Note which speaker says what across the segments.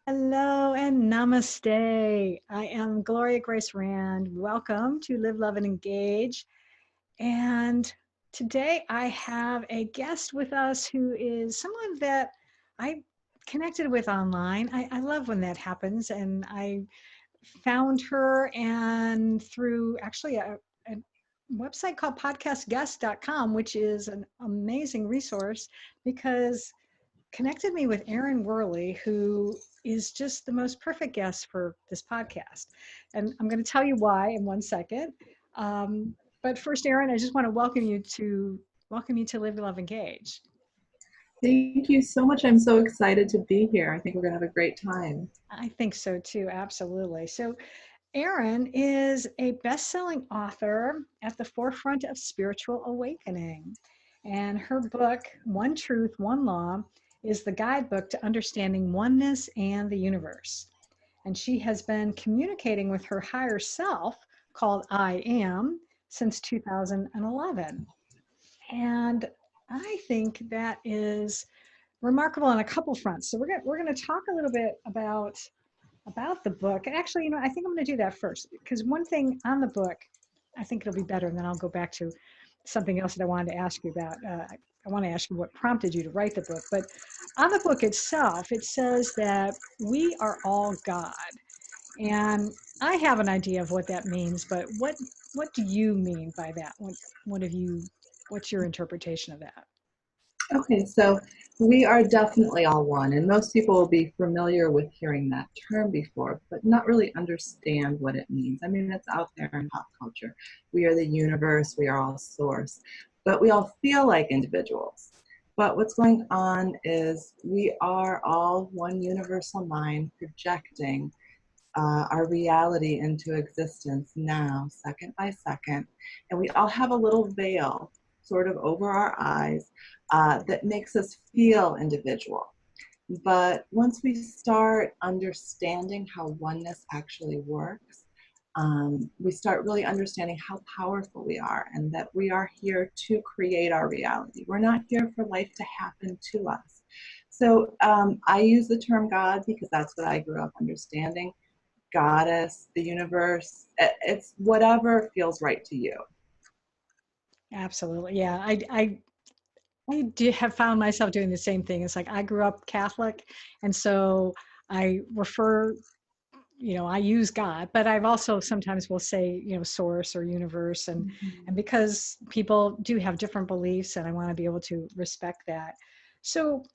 Speaker 1: Hello and namaste. I am Gloria Grace Rand. Welcome to Live, Love, and Engage. And today I have a guest with us who is someone that I connected with online. I love when that happens. And I found her and through actually a website called podcastguest.com, which is an amazing resource because connected me with Erin Werley, who is just the most perfect guest for this podcast. And I'm going to tell you why in 1 second. But first, Erin, I just want to welcome you to Live, Love, Engage.
Speaker 2: Thank you so much. I'm so excited to be here. I think we're going to have a great time.
Speaker 1: I think so too, absolutely. So, Erin is a best-selling author at the forefront of spiritual awakening. And her book, One Truth, One Law, is the guidebook to understanding oneness and the universe. And she has been communicating with her higher self, called I Am, since 2011. And I think that is remarkable on a couple fronts. So we're going to talk a little bit about the book. And actually, I think I'm going to do that first because one thing on the book, I think it'll be better, and then I'll go back to something else that I wanted to ask you about. I want to ask you what prompted you to write the book. But on the book itself, it says that we are all God. And I have an idea of what that means, but what do you mean by that? What's your interpretation of that?
Speaker 2: Okay, so we are definitely all one, and most people will be familiar with hearing that term before, but not really understand what it means. I mean, it's out there in pop culture. We are the universe, we are all source, but we all feel like individuals. But what's going on is we are all one universal mind projecting our reality into existence now, second by second. And we all have a little veil sort of over our eyes that makes us feel individual. But once we start understanding how oneness actually works, we start really understanding how powerful we are and that we are here to create our reality. We're not here for life to happen to us. So I use the term God because that's what I grew up understanding. Goddess, the universe, it's whatever feels right to you.
Speaker 1: Absolutely. Yeah. I have found myself doing the same thing. It's like I grew up Catholic, and so I refer, I use God, but I've also sometimes will say, source or universe, and because people do have different beliefs, and I want to be able to respect that. So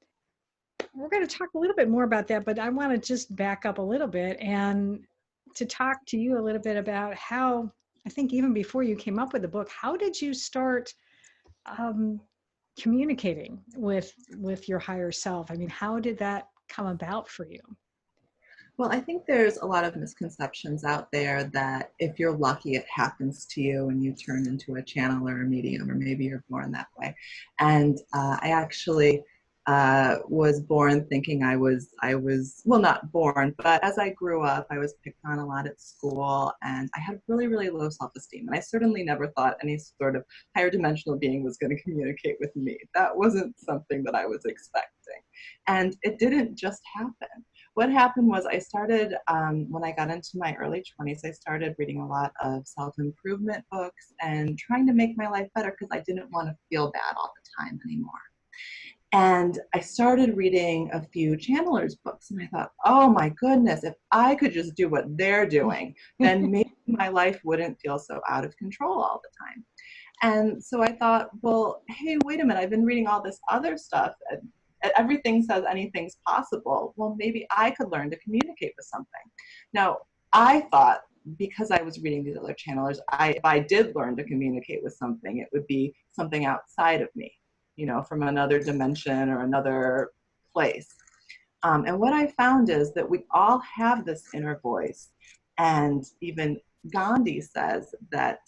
Speaker 1: we're going to talk a little bit more about that, but I want to just back up a little bit and to talk to you a little bit about how I think even before you came up with the book, how did you start um, communicating with your higher self? I mean, how did that come about for you?
Speaker 2: Well, I think there's a lot of misconceptions out there that if you're lucky, it happens to you and you turn into a channel or a medium, or maybe you're born that way. And I actually was born thinking well, not born, but as I grew up, I was picked on a lot at school, and I had really, really low self-esteem. And I certainly never thought any sort of higher dimensional being was going to communicate with me. That wasn't something that I was expecting. And it didn't just happen. What happened was I started, when I got into my early 20s, I started reading a lot of self-improvement books and trying to make my life better because I didn't want to feel bad all the time anymore. And I started reading a few channelers books, and I thought, oh my goodness, if I could just do what they're doing, then maybe my life wouldn't feel so out of control all the time. And so I thought, well, hey, wait a minute, I've been reading all this other stuff. Everything says anything's possible. Well, maybe I could learn to communicate with something. Now, I thought because I was reading these other channelers, if I did learn to communicate with something, it would be something outside of me, from another dimension or another place. And what I found is that we all have this inner voice. And even Gandhi says that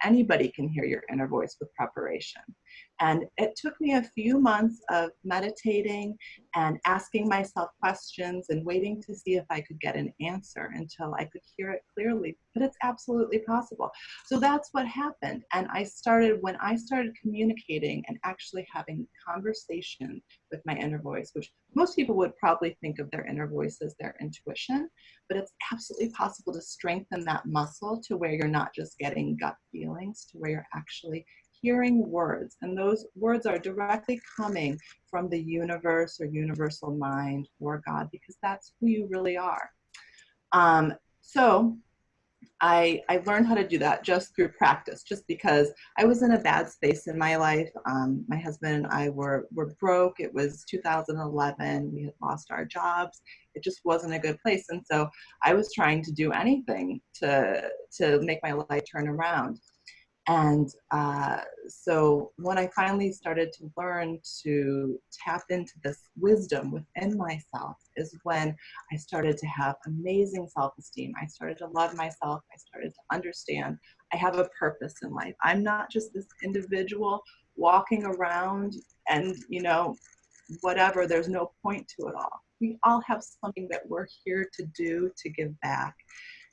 Speaker 2: anybody can hear your inner voice with preparation. And it took me a few months of meditating and asking myself questions and waiting to see if I could get an answer until I could hear it clearly. But it's absolutely possible. So that's what happened. And when I started communicating and actually having conversation with my inner voice, which most people would probably think of their inner voice as their intuition, but it's absolutely possible to strengthen that muscle to where you're not just getting gut feelings, to where you're actually hearing words. And those words are directly coming from the universe or universal mind or God, because that's who you really are. So I learned how to do that just through practice, just because I was in a bad space in my life. My husband and I were broke. It was 2011. We had lost our jobs. It just wasn't a good place. And so I was trying to do anything to make my life turn around. And so when I finally started to learn to tap into this wisdom within myself is when I started to have amazing self-esteem. I started to love myself. I started to understand I have a purpose in life. I'm not just this individual walking around and, whatever, there's no point to it all. We all have something that we're here to do, to give back.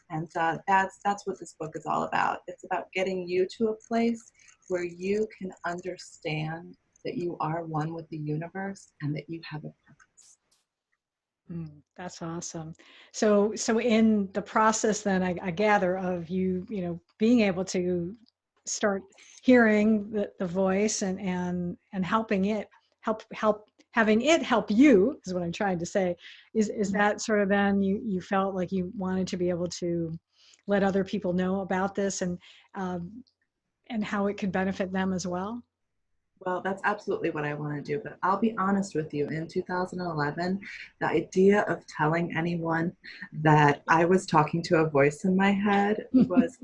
Speaker 2: And that's what this book is all about. It's about getting you to a place where you can understand that you are one with the universe and that you have a purpose.
Speaker 1: That's awesome. So in the process, then I gather of you, being able to start hearing the voice and helping it help having it help you is what I'm trying to say. Is that sort of then you felt like you wanted to be able to let other people know about this and how it could benefit them as well?
Speaker 2: Well, that's absolutely what I want to do. But I'll be honest with you, in 2011, the idea of telling anyone that I was talking to a voice in my head was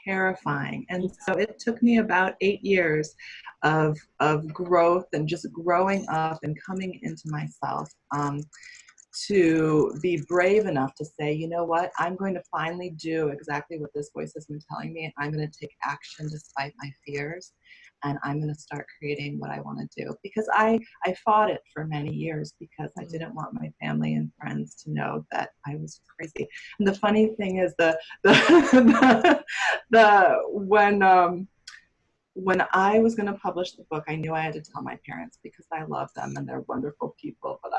Speaker 2: terrifying. And so it took me about 8 years of growth and just growing up and coming into myself. To be brave enough to say, you know what, I'm going to finally do exactly what this voice has been telling me. I'm going to take action despite my fears. And I'm going to start creating what I want to do. Because I fought it for many years because I didn't want my family and friends to know that I was crazy. And the funny thing is when I was going to publish the book, I knew I had to tell my parents because I love them and they're wonderful people, but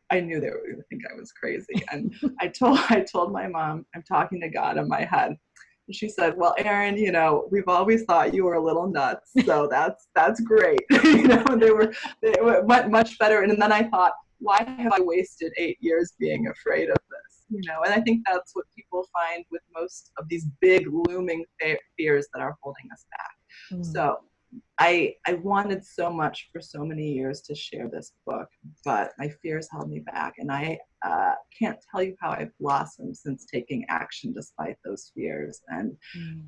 Speaker 2: I knew they were going to think I was crazy. And I told my mom, I'm talking to God in my head. And she said, well, Erin, we've always thought you were a little nuts. So that's great. And they went much better. And then I thought, why have I wasted 8 years being afraid of this? And I think that's what people find with most of these big looming fears that are holding us back. So I wanted so much for so many years to share this book, but my fears held me back. And I can't tell you how I've blossomed since taking action despite those fears. And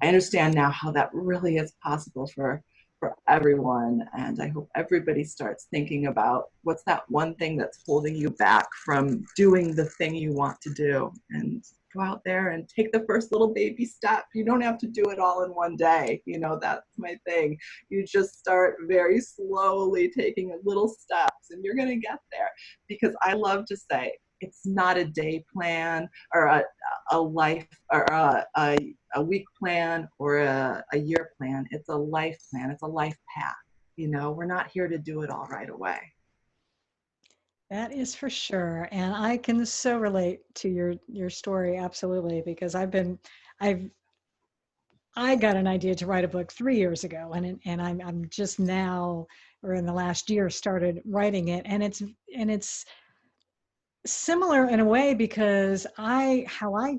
Speaker 2: I understand now how that really is possible for everyone. And I hope everybody starts thinking about what's that one thing that's holding you back from doing the thing you want to do, and go out there and take the first little baby step. You don't have to do it all in one day. That's my thing. You just start very slowly taking little steps and you're going to get there. Because I love to say, it's not a day plan or a life or a week plan or a year plan. It's a life plan. It's a life path. We're not here to do it all right away.
Speaker 1: That is for sure. And I can so relate to your story absolutely, because I got an idea to write a book 3 years ago, and I'm just now, or in the last year, started writing it, and it's similar in a way because how I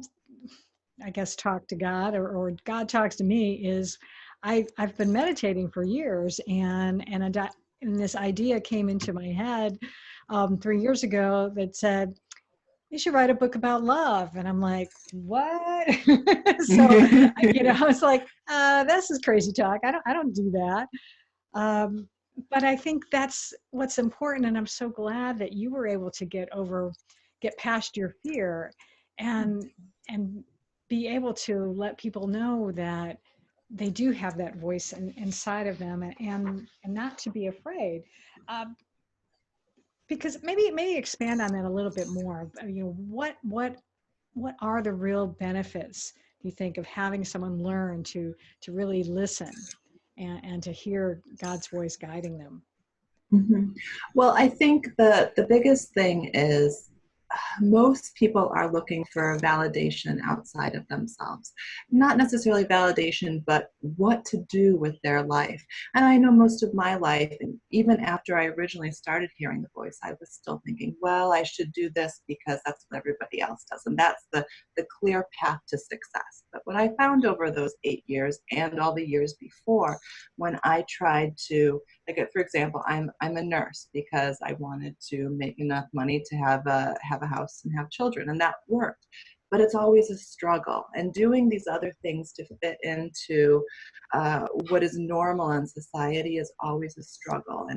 Speaker 1: guess talk to God, or God talks to me, is I've been meditating for years, and this idea came into my head 3 years ago that said, you should write a book about love. And I'm like, what? So, I was like, this is crazy talk. I don't do that. But I think that's what's important. And I'm so glad that you were able to get past your fear and be able to let people know that they do have that voice inside of them, and not to be afraid. Um, because maybe expand on that a little bit more. What are the real benefits, do you think, of having someone learn to really listen and to hear God's voice guiding them?
Speaker 2: Mhm. Well, I think the biggest thing is most people are looking for validation outside of themselves. Not necessarily validation, but what to do with their life. And I know most of my life, and even after I originally started hearing the voice, I was still thinking, well, I should do this because that's what everybody else does. And that's the clear path to success. But what I found over those 8 years and all the years before, when I tried to, like, for example, I'm a nurse because I wanted to make enough money to have a house and have children, and that worked. But it's always a struggle, and doing these other things to fit into what is normal in society is always a struggle.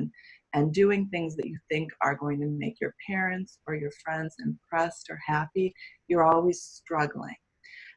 Speaker 2: And doing things that you think are going to make your parents or your friends impressed or happy, you're always struggling.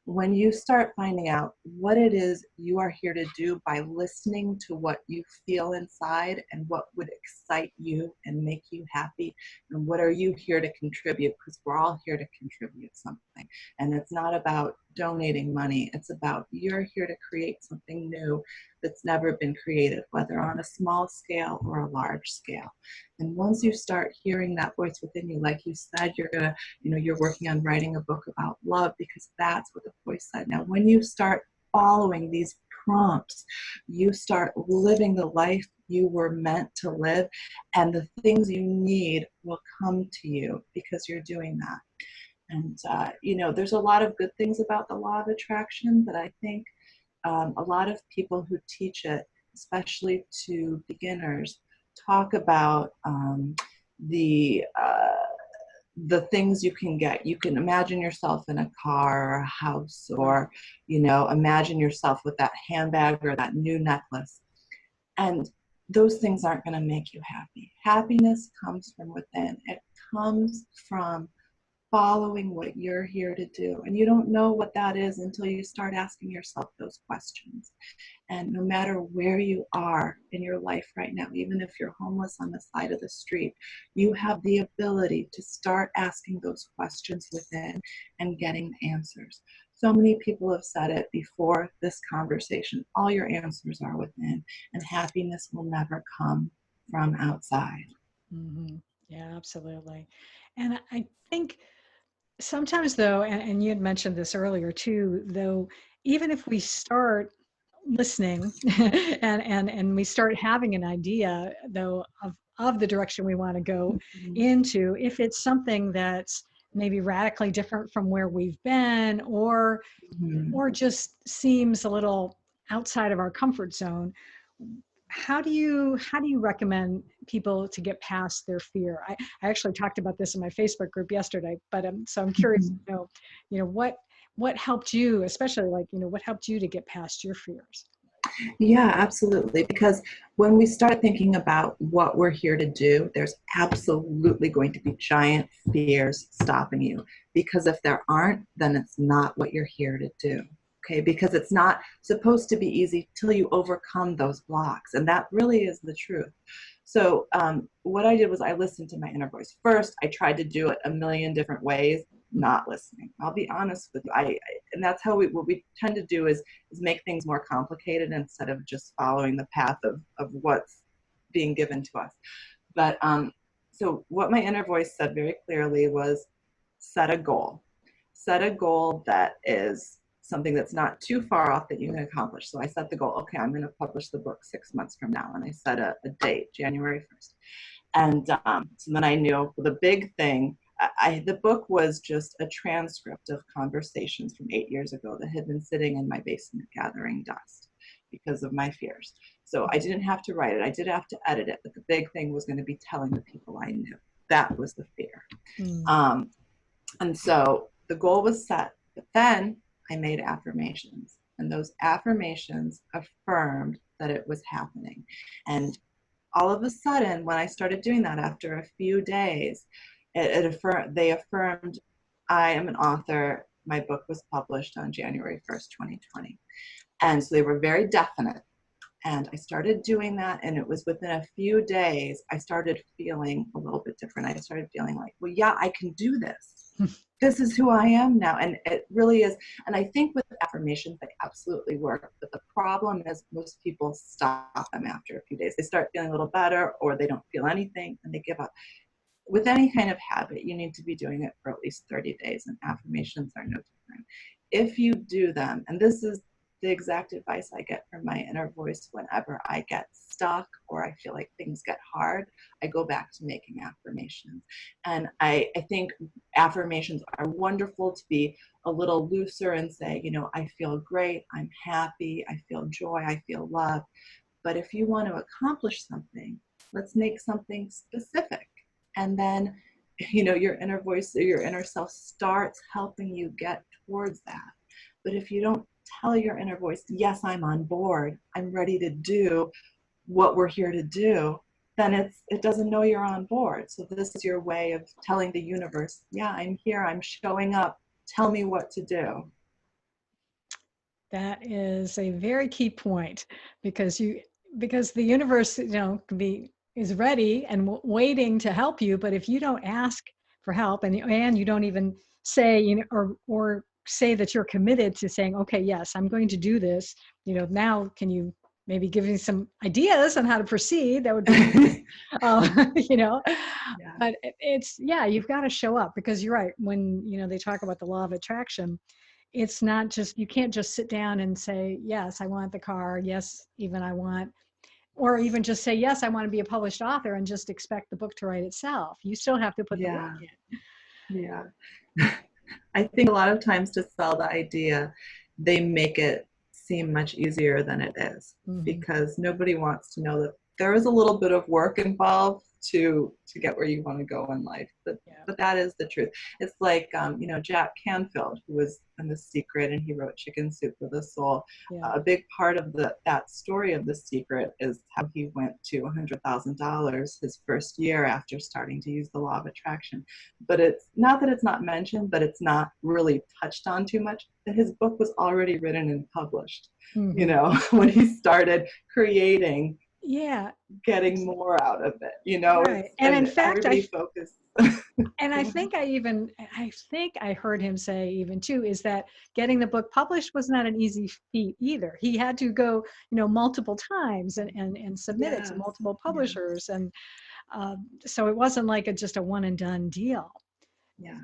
Speaker 2: When you start finding out what it is you are here to do by listening to what you feel inside and what would excite you and make you happy, and what are you here to contribute, because we're all here to contribute something. And it's not about donating money, it's about you're here to create something new that's never been created, whether on a small scale or a large scale. And once you start hearing that voice within you, like you said, you're working on writing a book about love because that's what the voice said. Now, when you start following these prompts, you start living the life you were meant to live, and the things you need will come to you because you're doing that. And, there's a lot of good things about the law of attraction, but I think a lot of people who teach it, especially to beginners, talk about the things you can get. You can imagine yourself in a car or a house, or imagine yourself with that handbag or that new necklace. And those things aren't going to make you happy. Happiness comes from within. It comes from following what you're here to do. And you don't know what that is until you start asking yourself those questions. And no matter where you are in your life right now, even if you're homeless on the side of the street, you have the ability to start asking those questions within and getting answers. So many people have said it before this conversation. All your answers are within, and happiness will never come from outside.
Speaker 1: Hmm. Yeah, absolutely. And I think sometimes, though, and you had mentioned this earlier too, though, even if we start listening and we start having an idea, though, of the direction we want to go
Speaker 2: Mhm.
Speaker 1: into, if it's something that's maybe radically different from where we've been,
Speaker 2: Mhm.
Speaker 1: or just seems a little outside of our comfort zone, how do you recommend people to get past their fear? I actually talked about this in my Facebook group yesterday, but so I'm curious
Speaker 2: Mhm.
Speaker 1: to know, what helped you, especially, like, what helped you to get past your fears?
Speaker 2: Yeah, absolutely. Because when we start thinking about what we're here to do, there's absolutely going to be giant fears stopping you. Because if there aren't, then it's not what you're here to do. Okay, because it's not supposed to be easy till you overcome those blocks. And that really is the truth. So, what I did was I listened to my inner voice. First, I tried to do it a million different ways, not listening. I'll be honest with you. And that's what we tend to do is make things more complicated instead of just following the path of what's being given to us. But so what my inner voice said very clearly was set a goal. Set a goal that is something that's not too far off that you can accomplish. So I set the goal, okay, I'm going to publish the book 6 months from now. And I set a date, January 1st. And so then I knew the big thing. The book was just a transcript of conversations from 8 years ago that had been sitting in my basement gathering dust because of my fears. So I didn't have to write it. I did have to edit it, but the big thing was going to be telling the people I knew. That was the fear.
Speaker 1: Mm.
Speaker 2: Um, and so the goal was set, but then I made affirmations, and those affirmations affirmed that it was happening. And all of a sudden, when I started doing that after a few days, they affirmed I am an author. My book was published on January 1st, 2020. And so they were very definite. And I started doing that, and it was within a few days, I started feeling a little bit different. I started feeling like, well, yeah, I can do this. This is who I am now. And it really is. And I think with affirmations, they absolutely work. But the problem is most people stop them after a few days. They start feeling a little better, or they don't feel anything, and they give up. With any kind of habit, you need to be doing it for at least 30 days, and affirmations are no different. If you do them, and this is the exact advice I get from my inner voice whenever I get stuck or I feel like things get hard, I go back to making affirmations. And I think affirmations are wonderful to be a little looser and say, I feel great, I'm happy, I feel joy, I feel love. But if you want to accomplish something, let's make something specific. And then, your inner voice or your inner self starts helping you get towards that. But if you don't tell your inner voice, yes, I'm on board, I'm ready to do what we're here to do, then it doesn't know you're on board. So this is your way of telling the universe, yeah, I'm here, I'm showing up, tell me what to do.
Speaker 1: That is a very key point, because the universe, is ready and waiting to help you. But if you don't ask for help, and you don't even say, or say that you're committed to saying, okay, yes, I'm going to do this. Now can you maybe give me some ideas on how to proceed? That would be, Yeah. But you've got to show up, because you're right. When, they talk about the law of attraction, it's not just, you can't just sit down and say, yes, I want the car. Yes, even I want, or even just say, yes, I want to be a published author, and just expect the book to write itself. You still have to put the work in.
Speaker 2: Yeah. I think a lot of times to sell the idea, they make it seem much easier than it is, because nobody wants to know that there is a little bit of work involved to get where you want to go in life. But that is the truth. It's like, Jack Canfield, who was in The Secret, and he wrote Chicken Soup for the Soul. A big part of that story of The Secret is how he went to $100,000 his first year after starting to use the law of attraction. But it's not that it's not mentioned, but it's not really touched on too much. That his book was already written and published, when he started creating, getting more out of it,
Speaker 1: Right. And in fact,
Speaker 2: everybody focused.
Speaker 1: And I think I heard him say even too, is that getting the book published was not an easy feat either. He had to go, multiple times and submit it to multiple publishers. And so it wasn't like just a one and done deal.
Speaker 2: Yeah.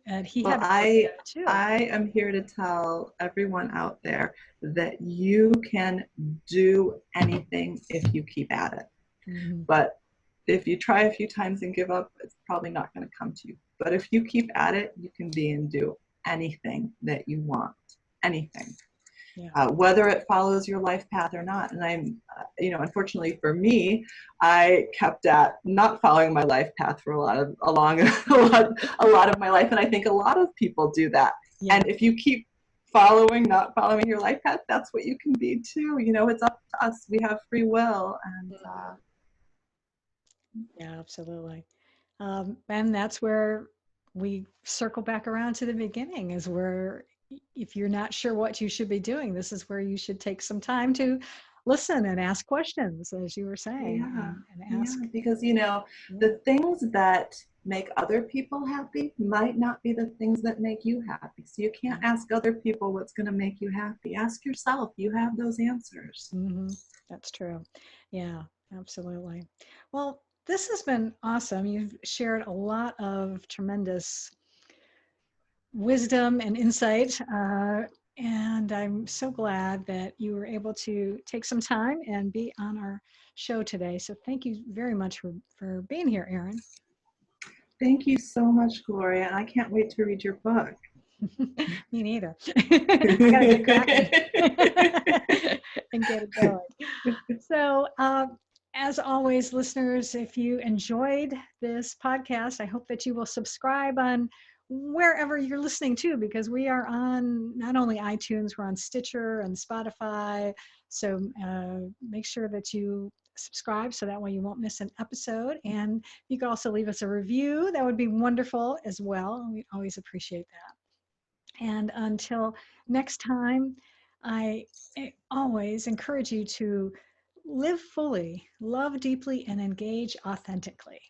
Speaker 1: And he
Speaker 2: Well,
Speaker 1: had to work that too.
Speaker 2: I am here to tell everyone out there that you can do anything if you keep at it. But if you try a few times and give up, it's probably not going to come to you. But if you keep at it, you can be and do anything that you want, anything. Whether it follows your life path or not. And I'm, unfortunately for me, I kept at not following my life path for a lot of my life. And I think a lot of people do that. And if you keep not following your life path, that's what you can be too. It's up to us. We have free will. And
Speaker 1: yeah, absolutely. And that's where we circle back around to the beginning, is where if you're not sure what you should be doing, this is where you should take some time to listen and ask questions, as you were saying. And ask.
Speaker 2: Because, the things that make other people happy might not be the things that make you happy. So you can't ask other people what's going to make you happy. Ask yourself. You have those answers.
Speaker 1: That's true. Yeah, absolutely. Well, this has been awesome. You've shared a lot of tremendous wisdom and insight. And I'm so glad that you were able to take some time and be on our show today. So thank you very much for being here, Erin.
Speaker 2: Thank you so much, Gloria. And I can't wait to read your book.
Speaker 1: Me neither. I gotta get cracking and get it going. So, as always, listeners, if you enjoyed this podcast, I hope that you will subscribe on wherever you're listening to, because we are on not only iTunes, we're on Stitcher and Spotify. So make sure that you subscribe, so that way you won't miss an episode. And you can also leave us a review. That would be wonderful as well. We always appreciate that. And until next time, I always encourage you to live fully, love deeply, and engage authentically.